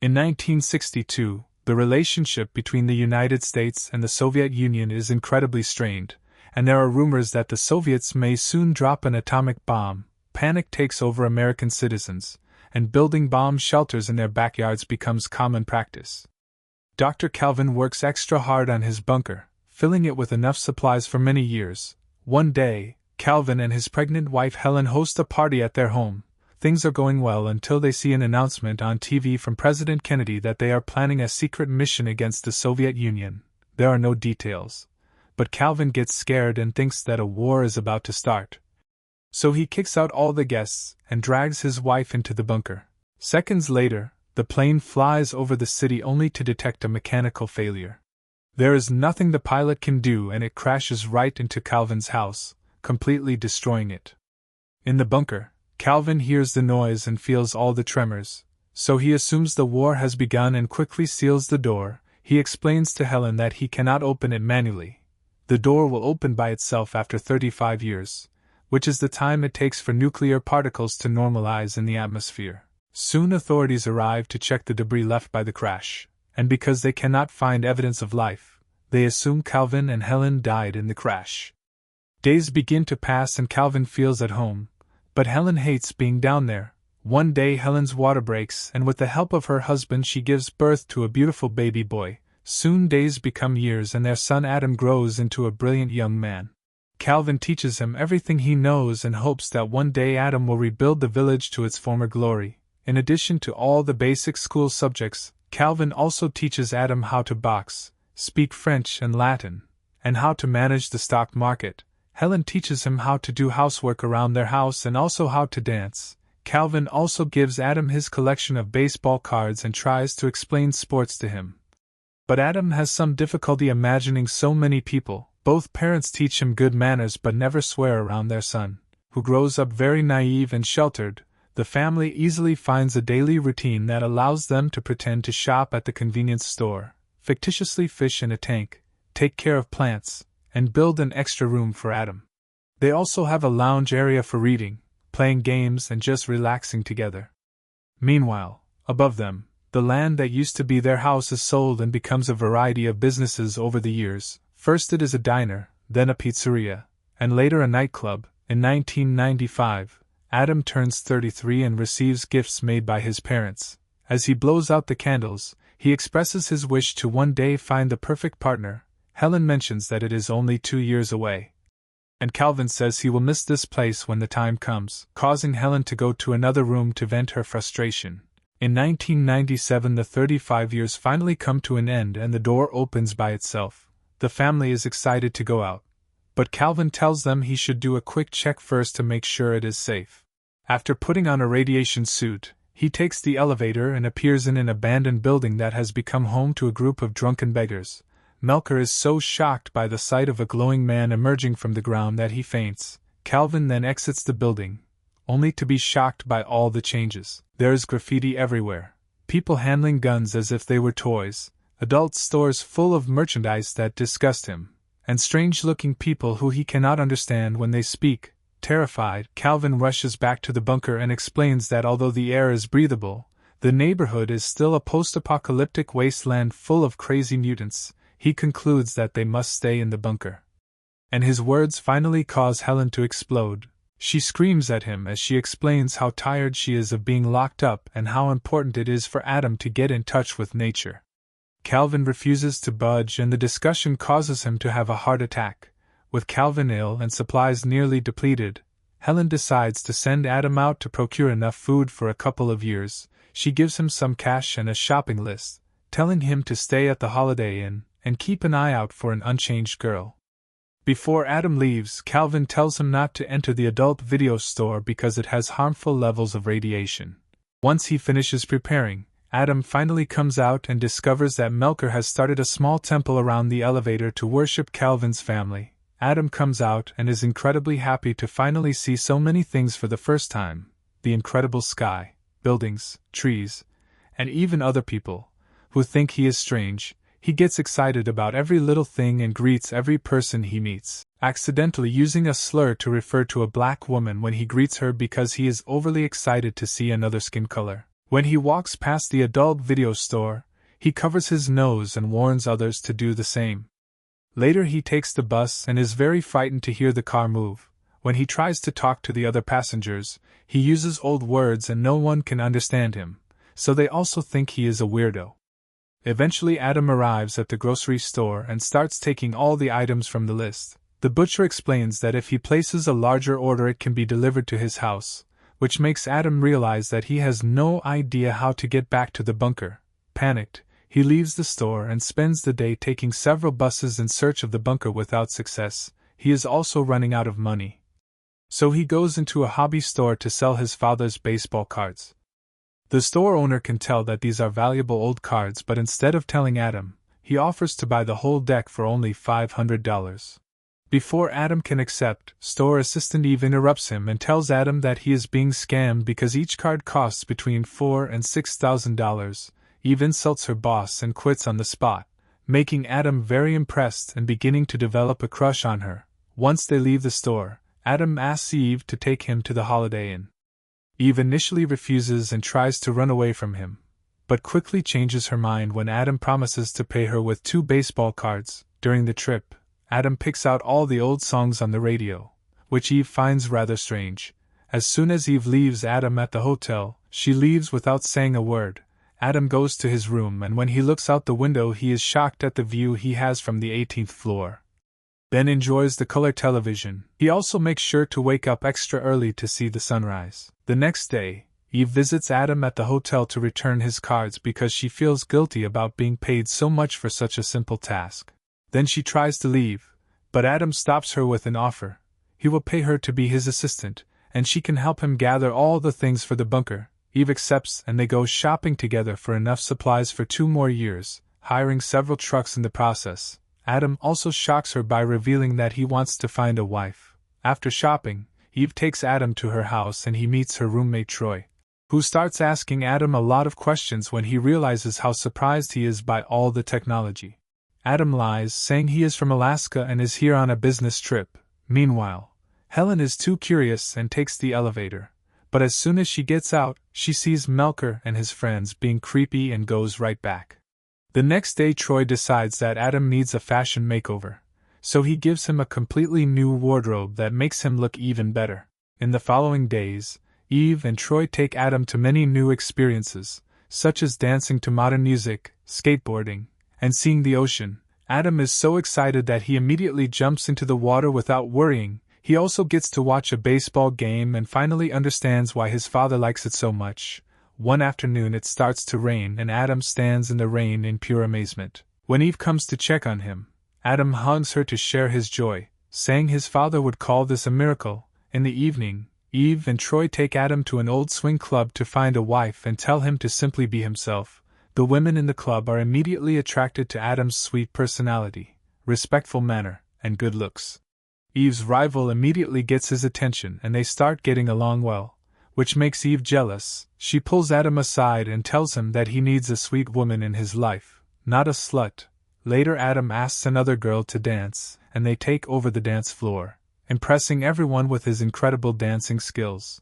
In 1962, the relationship between the United States and the Soviet Union is incredibly strained, and there are rumors that the Soviets may soon drop an atomic bomb. Panic takes over American citizens, and building bomb shelters in their backyards becomes common practice. Dr. Calvin works extra hard on his bunker, filling it with enough supplies for many years. One day, Calvin and his pregnant wife Helen host a party at their home. Things are going well until they see an announcement on TV from President Kennedy that they are planning a secret mission against the Soviet Union. There are no details, but Calvin gets scared and thinks that a war is about to start. So he kicks out all the guests and drags his wife into the bunker. Seconds later, the plane flies over the city only to detect a mechanical failure. There is nothing the pilot can do and it crashes right into Calvin's house, completely destroying it. In the bunker, Calvin hears the noise and feels all the tremors, so he assumes the war has begun and quickly seals the door. He explains to Helen that he cannot open it manually. The door will open by itself after 35 years, which is the time it takes for nuclear particles to normalize in the atmosphere. Soon authorities arrive to check the debris left by the crash, and because they cannot find evidence of life, they assume Calvin and Helen died in the crash. Days begin to pass and Calvin feels at home, but Helen hates being down there. One day Helen's water breaks and with the help of her husband she gives birth to a beautiful baby boy. Soon days become years and their son Adam grows into a brilliant young man. Calvin teaches him everything he knows and hopes that one day Adam will rebuild the village to its former glory. In addition to all the basic school subjects, Calvin also teaches Adam how to box, speak French and Latin, and how to manage the stock market. Helen teaches him how to do housework around their house and also how to dance. Calvin also gives Adam his collection of baseball cards and tries to explain sports to him. But Adam has some difficulty imagining so many people. Both parents teach him good manners but never swear around their son, who grows up very naive and sheltered. The family easily finds a daily routine that allows them to pretend to shop at the convenience store, fictitiously fish in a tank, take care of plants, and build an extra room for Adam. They also have a lounge area for reading, playing games and just relaxing together. Meanwhile, above them, the land that used to be their house is sold and becomes a variety of businesses over the years. First it is a diner, then a pizzeria, and later a nightclub. In 1995, Adam turns 33 and receives gifts made by his parents. As he blows out the candles, he expresses his wish to one day find the perfect partner. Helen mentions that it is only 2 years away. And Calvin says he will miss this place when the time comes, causing Helen to go to another room to vent her frustration. In 1997 the 35 years finally come to an end and the door opens by itself. The family is excited to go out, but Calvin tells them he should do a quick check first to make sure it is safe. After putting on a radiation suit, he takes the elevator and appears in an abandoned building that has become home to a group of drunken beggars. Melker is so shocked by the sight of a glowing man emerging from the ground that he faints. Calvin then exits the building, only to be shocked by all the changes. There is graffiti everywhere, people handling guns as if they were toys, adult stores full of merchandise that disgust him, and strange-looking people who he cannot understand when they speak. Terrified, Calvin rushes back to the bunker and explains that although the air is breathable, the neighborhood is still a post-apocalyptic wasteland full of crazy mutants. He concludes that they must stay in the bunker. And his words finally cause Helen to explode. She screams at him as she explains how tired she is of being locked up and how important it is for Adam to get in touch with nature. Calvin refuses to budge and the discussion causes him to have a heart attack. With Calvin ill and supplies nearly depleted, Helen decides to send Adam out to procure enough food for a couple of years. She gives him some cash and a shopping list, telling him to stay at the Holiday Inn and keep an eye out for an unchanged girl. Before Adam leaves, Calvin tells him not to enter the adult video store because it has harmful levels of radiation. Once he finishes preparing, Adam finally comes out and discovers that Melker has started a small temple around the elevator to worship Calvin's family. Adam comes out and is incredibly happy to finally see so many things for the first time: the incredible sky, buildings, trees, and even other people who think he is strange. He gets excited about every little thing and greets every person he meets, accidentally using a slur to refer to a black woman when he greets her because he is overly excited to see another skin color. When he walks past the adult video store, he covers his nose and warns others to do the same. Later he takes the bus and is very frightened to hear the car move. When he tries to talk to the other passengers, he uses old words and no one can understand him, so they also think he is a weirdo. Eventually Adam arrives at the grocery store and starts taking all the items from the list. The butcher explains that if he places a larger order it can be delivered to his house, which makes Adam realize that he has no idea how to get back to the bunker. Panicked, he leaves the store and spends the day taking several buses in search of the bunker without success. He is also running out of money. So he goes into a hobby store to sell his father's baseball cards. The store owner can tell that these are valuable old cards, but instead of telling Adam, he offers to buy the whole deck for only $500. Before Adam can accept, store assistant Eve interrupts him and tells Adam that he is being scammed because each card costs between $4,000 and $6,000. Eve insults her boss and quits on the spot, making Adam very impressed and beginning to develop a crush on her. Once they leave the store, Adam asks Eve to take him to the Holiday Inn. Eve initially refuses and tries to run away from him, but quickly changes her mind when Adam promises to pay her with 2 baseball cards. During the trip, Adam picks out all the old songs on the radio, which Eve finds rather strange. As soon as Eve leaves Adam at the hotel, she leaves without saying a word. Adam goes to his room and when he looks out the window he is shocked at the view he has from the 18th floor. Ben enjoys the color television. He also makes sure to wake up extra early to see the sunrise. The next day, Eve visits Adam at the hotel to return his cards because she feels guilty about being paid so much for such a simple task. Then she tries to leave, but Adam stops her with an offer. He will pay her to be his assistant, and she can help him gather all the things for the bunker. Eve accepts and they go shopping together for enough supplies for 2 more years, hiring several trucks in the process. Adam also shocks her by revealing that he wants to find a wife. After shopping, Eve takes Adam to her house and he meets her roommate Troy, who starts asking Adam a lot of questions when he realizes how surprised he is by all the technology. Adam lies, saying he is from Alaska and is here on a business trip. Meanwhile, Helen is too curious and takes the elevator, but as soon as she gets out, she sees Melker and his friends being creepy and goes right back. The next day Troy decides that Adam needs a fashion makeover, so he gives him a completely new wardrobe that makes him look even better. In the following days, Eve and Troy take Adam to many new experiences, such as dancing to modern music, skateboarding, and seeing the ocean. Adam is so excited that he immediately jumps into the water without worrying. He also gets to watch a baseball game and finally understands why his father likes it so much. One afternoon it starts to rain and Adam stands in the rain in pure amazement. When Eve comes to check on him, Adam hugs her to share his joy, saying his father would call this a miracle. In the evening, Eve and Troy take Adam to an old swing club to find a wife and tell him to simply be himself. The women in the club are immediately attracted to Adam's sweet personality, respectful manner, and good looks. Eve's rival immediately gets his attention and they start getting along well, which makes Eve jealous. She pulls Adam aside and tells him that he needs a sweet woman in his life, not a slut. Later Adam asks another girl to dance, and they take over the dance floor, impressing everyone with his incredible dancing skills.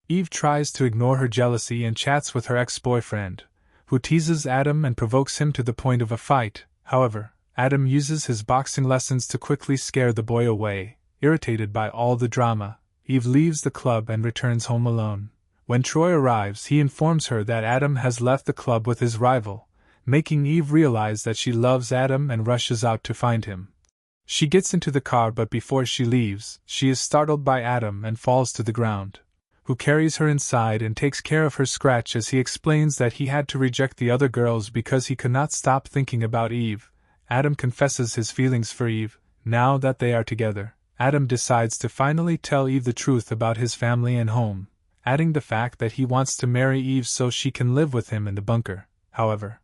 Eve tries to ignore her jealousy and chats with her ex-boyfriend, who teases Adam and provokes him to the point of a fight. However, Adam uses his boxing lessons to quickly scare the boy away. Irritated by all the drama, Eve leaves the club and returns home alone. When Troy arrives, he informs her that Adam has left the club with his rival, making Eve realize that she loves Adam and rushes out to find him. She gets into the car, but before she leaves, she is startled by Adam and falls to the ground, who carries her inside and takes care of her scratch as he explains that he had to reject the other girls because he could not stop thinking about Eve. Adam confesses his feelings for Eve. Now that they are together, Adam decides to finally tell Eve the truth about his family and home, adding the fact that he wants to marry Eve so she can live with him in the bunker. However,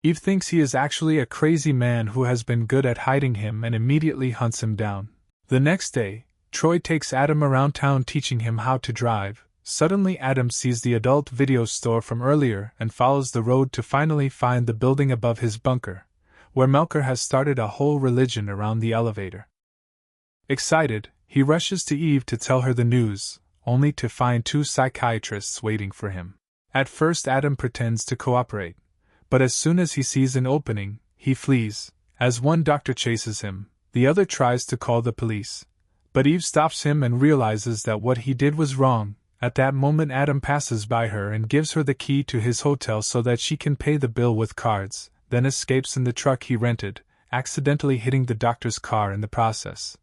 Eve thinks he is actually a crazy man who has been good at hiding him and immediately hunts him down. The next day, Troy takes Adam around town teaching him how to drive. Suddenly Adam sees the adult video store from earlier and follows the road to finally find the building above his bunker, where Melker has started a whole religion around the elevator. Excited, he rushes to Eve to tell her the news, only to find 2 psychiatrists waiting for him. At first, Adam pretends to cooperate, but as soon as he sees an opening, he flees. As one doctor chases him, the other tries to call the police. But Eve stops him and realizes that what he did was wrong. At that moment, Adam passes by her and gives her the key to his hotel so that she can pay the bill with cards, then escapes in the truck he rented, accidentally hitting the doctor's car in the process.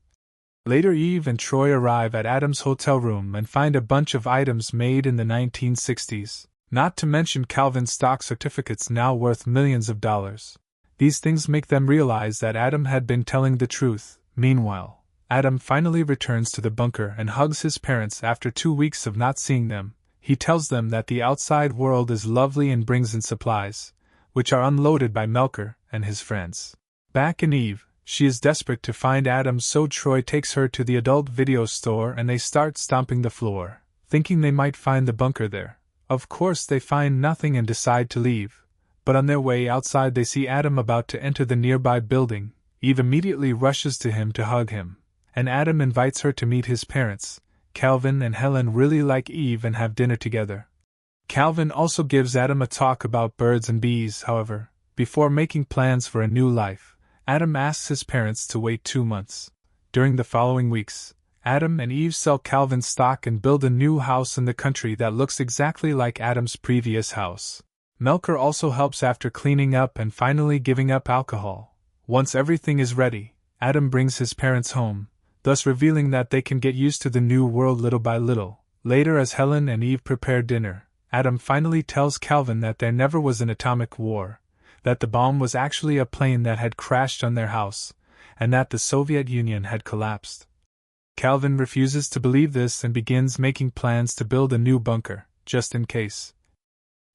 Later, Eve and Troy arrive at Adam's hotel room and find a bunch of items made in the 1960s, not to mention Calvin's stock certificates now worth millions of dollars. These things make them realize that Adam had been telling the truth. Meanwhile, Adam finally returns to the bunker and hugs his parents after 2 weeks of not seeing them. He tells them that the outside world is lovely and brings in supplies, which are unloaded by Melker and his friends. Back in Eve, she is desperate to find Adam, so Troy takes her to the adult video store and they start stomping the floor, thinking they might find the bunker there. Of course, they find nothing and decide to leave, but on their way outside they see Adam about to enter the nearby building. Eve immediately rushes to him to hug him, and Adam invites her to meet his parents. Calvin and Helen really like Eve and have dinner together. Calvin also gives Adam a talk about birds and bees. However, before making plans for a new life, Adam asks his parents to wait 2 months. During the following weeks, Adam and Eve sell Calvin's stock and build a new house in the country that looks exactly like Adam's previous house. Melker also helps after cleaning up and finally giving up alcohol. Once everything is ready, Adam brings his parents home, thus revealing that they can get used to the new world little by little. Later, as Helen and Eve prepare dinner, Adam finally tells Calvin that there never was an atomic war, that the bomb was actually a plane that had crashed on their house, and that the Soviet Union had collapsed. Calvin refuses to believe this and begins making plans to build a new bunker, just in case.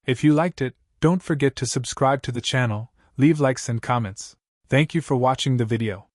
If you liked it, don't forget to subscribe to the channel, leave likes and comments. Thank you for watching the video.